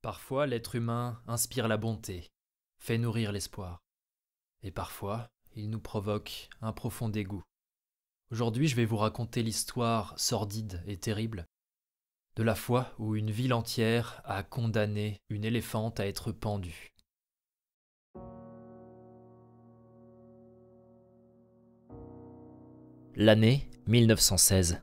Parfois, l'être humain inspire la bonté, fait nourrir l'espoir. Et parfois, il nous provoque un profond dégoût. Aujourd'hui, je vais vous raconter l'histoire sordide et terrible de la fois où une ville entière a condamné une éléphante à être pendue. L'année 1916.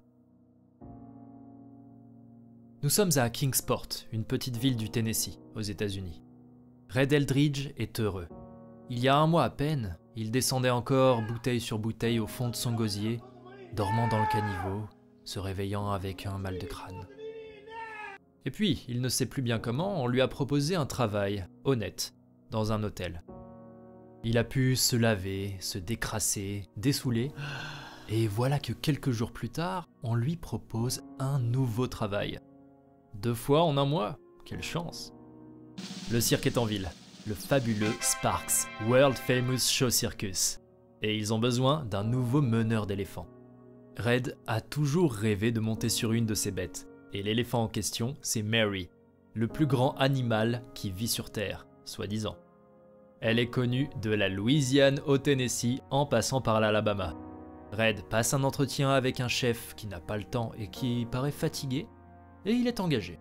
Nous sommes à Kingsport, une petite ville du Tennessee, aux États-Unis. Red Eldridge est heureux. Il y a un mois à peine, il descendait encore bouteille sur bouteille au fond de son gosier, dormant dans le caniveau, se réveillant avec un mal de crâne. Et puis, il ne sait plus bien comment, on lui a proposé un travail, honnête, dans un hôtel. Il a pu se laver, se décrasser, dessouler, et voilà que quelques jours plus tard, on lui propose un nouveau travail. 2 fois en un mois, quelle chance! Le cirque est en ville, le fabuleux Sparks, World Famous Show Circus. Et ils ont besoin d'un nouveau meneur d'éléphants. Red a toujours rêvé de monter sur une de ces bêtes. Et l'éléphant en question, c'est Mary, le plus grand animal qui vit sur Terre, soi-disant. Elle est connue de la Louisiane au Tennessee en passant par l'Alabama. Red passe un entretien avec un chef qui n'a pas le temps et qui paraît fatigué, et il est engagé.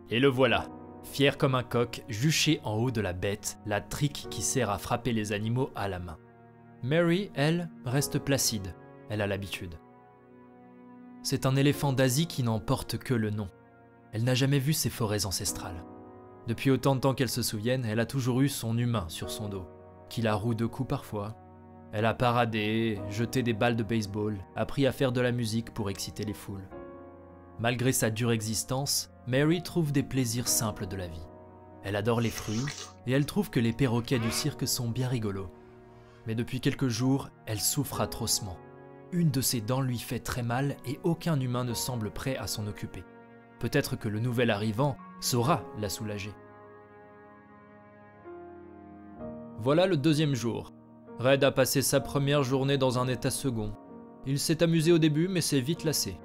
Et le voilà, fier comme un coq, juché en haut de la bête, la trique qui sert à frapper les animaux à la main. Mary, elle, reste placide, elle a l'habitude. C'est un éléphant d'Asie qui n'en porte que le nom. Elle n'a jamais vu ses forêts ancestrales. Depuis autant de temps qu'elle se souvienne, elle a toujours eu son humain sur son dos, qui la roue de coups parfois. Elle a paradé, jeté des balles de baseball, appris à faire de la musique pour exciter les foules. Malgré sa dure existence, Mary trouve des plaisirs simples de la vie. Elle adore les fruits, et elle trouve que les perroquets du cirque sont bien rigolos. Mais depuis quelques jours, elle souffre atrocement. Une de ses dents lui fait très mal et aucun humain ne semble prêt à s'en occuper. Peut-être que le nouvel arrivant saura la soulager. Voilà le 2e jour. Red a passé sa première journée dans un état second. Il s'est amusé au début mais s'est vite lassé.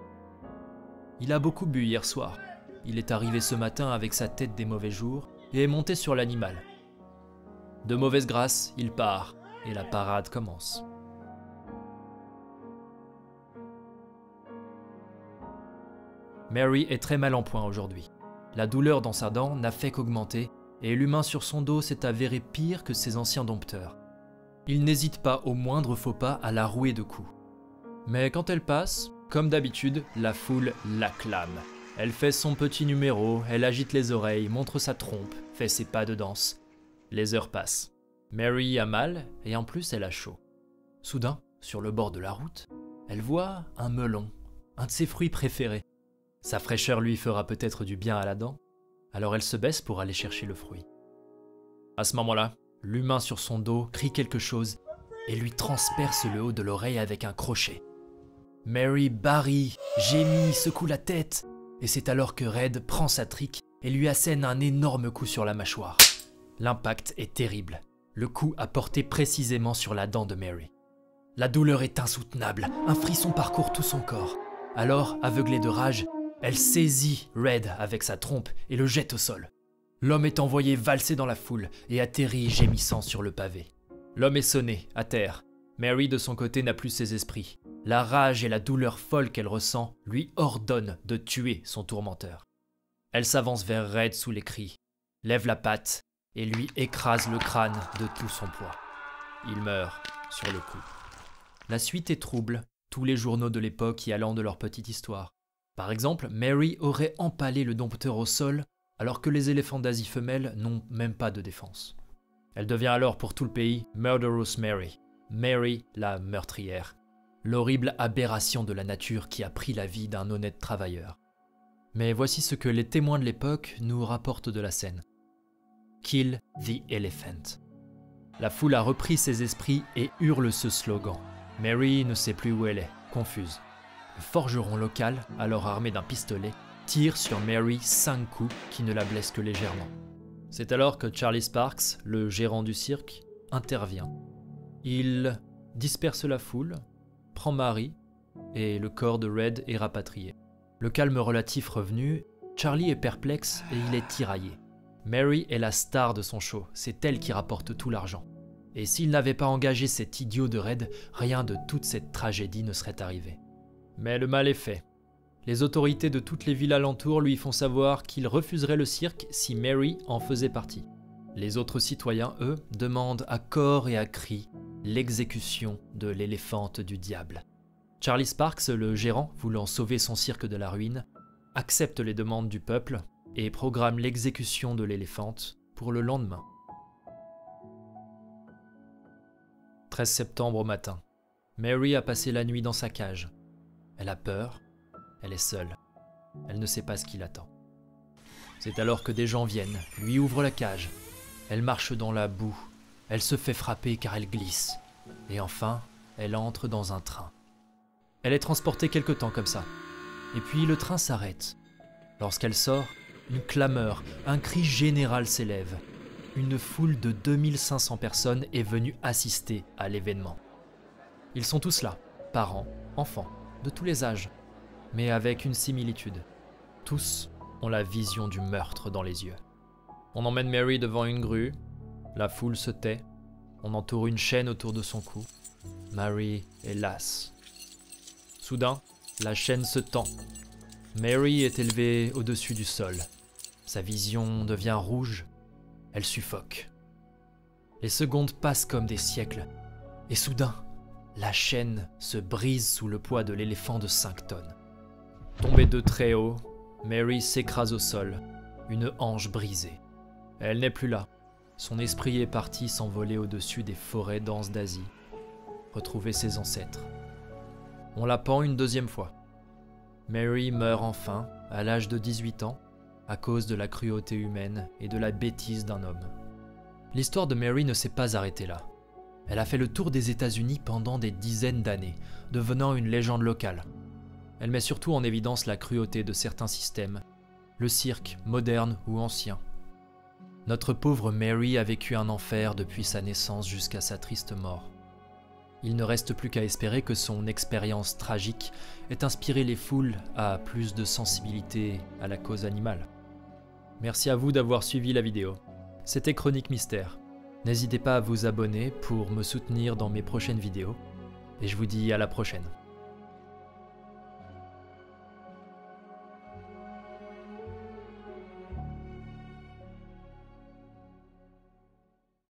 Il a beaucoup bu hier soir. Il est arrivé ce matin avec sa tête des mauvais jours et est monté sur l'animal. De mauvaise grâce, il part et la parade commence. Mary est très mal en point aujourd'hui. La douleur dans sa dent n'a fait qu'augmenter et l'humain sur son dos s'est avéré pire que ses anciens dompteurs. Il n'hésite pas au moindre faux pas à la rouer de coups. Mais quand elle passe, comme d'habitude, la foule l'acclame. Elle fait son petit numéro, elle agite les oreilles, montre sa trompe, fait ses pas de danse. Les heures passent. Mary a mal et en plus elle a chaud. Soudain, sur le bord de la route, elle voit un melon, un de ses fruits préférés. Sa fraîcheur lui fera peut-être du bien à la dent, alors elle se baisse pour aller chercher le fruit. À ce moment-là, l'humain sur son dos crie quelque chose et lui transperce le haut de l'oreille avec un crochet. Mary barille, gémit, secoue la tête, et c'est alors que Red prend sa trique et lui assène un énorme coup sur la mâchoire. L'impact est terrible. Le coup a porté précisément sur la dent de Mary. La douleur est insoutenable, un frisson parcourt tout son corps. Alors, aveuglée de rage, elle saisit Red avec sa trompe et le jette au sol. L'homme est envoyé valser dans la foule et atterrit gémissant sur le pavé. L'homme est sonné, à terre. Mary, de son côté, n'a plus ses esprits. La rage et la douleur folle qu'elle ressent lui ordonnent de tuer son tourmenteur. Elle s'avance vers Red sous les cris, lève la patte et lui écrase le crâne de tout son poids. Il meurt sur le coup. La suite est trouble, tous les journaux de l'époque y allant de leur petite histoire. Par exemple, Mary aurait empalé le dompteur au sol alors que les éléphants d'Asie femelles n'ont même pas de défense. Elle devient alors pour tout le pays Murderous Mary, Mary la meurtrière, l'horrible aberration de la nature qui a pris la vie d'un honnête travailleur. Mais voici ce que les témoins de l'époque nous rapportent de la scène. Kill the elephant. La foule a repris ses esprits et hurle ce slogan. Mary ne sait plus où elle est, confuse. Le forgeron local, alors armé d'un pistolet, tire sur Mary 5 coups qui ne la blessent que légèrement. C'est alors que Charlie Sparks, le gérant du cirque, intervient. Il disperse la foule, prend Mary et le corps de Red est rapatrié. Le calme relatif revenu, Charlie est perplexe et il est tiraillé. Mary est la star de son show, c'est elle qui rapporte tout l'argent. Et s'il n'avait pas engagé cet idiot de Red, rien de toute cette tragédie ne serait arrivé. Mais le mal est fait. Les autorités de toutes les villes alentours lui font savoir qu'il refuserait le cirque si Mary en faisait partie. Les autres citoyens, eux, demandent à corps et à cri l'exécution de l'éléphante du diable. Charlie Sparks, le gérant, voulant sauver son cirque de la ruine, accepte les demandes du peuple et programme l'exécution de l'éléphante pour le lendemain. 13 septembre au matin. Mary a passé la nuit dans sa cage. Elle a peur, elle est seule, elle ne sait pas ce qui l'attend. C'est alors que des gens viennent, lui ouvrent la cage. Elle marche dans la boue, elle se fait frapper car elle glisse. Et enfin, elle entre dans un train. Elle est transportée quelque temps comme ça. Et puis le train s'arrête. Lorsqu'elle sort, une clameur, un cri général s'élève. Une foule de 2500 personnes est venue assister à l'événement. Ils sont tous là, parents, enfants, de tous les âges, mais avec une similitude. Tous ont la vision du meurtre dans les yeux. On emmène Mary devant une grue, la foule se tait, on entoure une chaîne autour de son cou. Mary est lasse. Soudain, la chaîne se tend. Mary est élevée au-dessus du sol. Sa vision devient rouge. Elle suffoque. Les secondes passent comme des siècles. Et soudain, la chaîne se brise sous le poids de l'éléphant de 5 tonnes. Tombée de très haut, Mary s'écrase au sol, une hanche brisée. Elle n'est plus là. Son esprit est parti s'envoler au-dessus des forêts denses d'Asie, retrouver ses ancêtres. On la pend une deuxième fois. Mary meurt enfin, à l'âge de 18 ans, à cause de la cruauté humaine et de la bêtise d'un homme. L'histoire de Mary ne s'est pas arrêtée là. Elle a fait le tour des États-Unis pendant des dizaines d'années, devenant une légende locale. Elle met surtout en évidence la cruauté de certains systèmes, le cirque, moderne ou ancien. Notre pauvre Mary a vécu un enfer depuis sa naissance jusqu'à sa triste mort. Il ne reste plus qu'à espérer que son expérience tragique ait inspiré les foules à plus de sensibilité à la cause animale. Merci à vous d'avoir suivi la vidéo. C'était Chronique Mystère. N'hésitez pas à vous abonner pour me soutenir dans mes prochaines vidéos. Et je vous dis à la prochaine.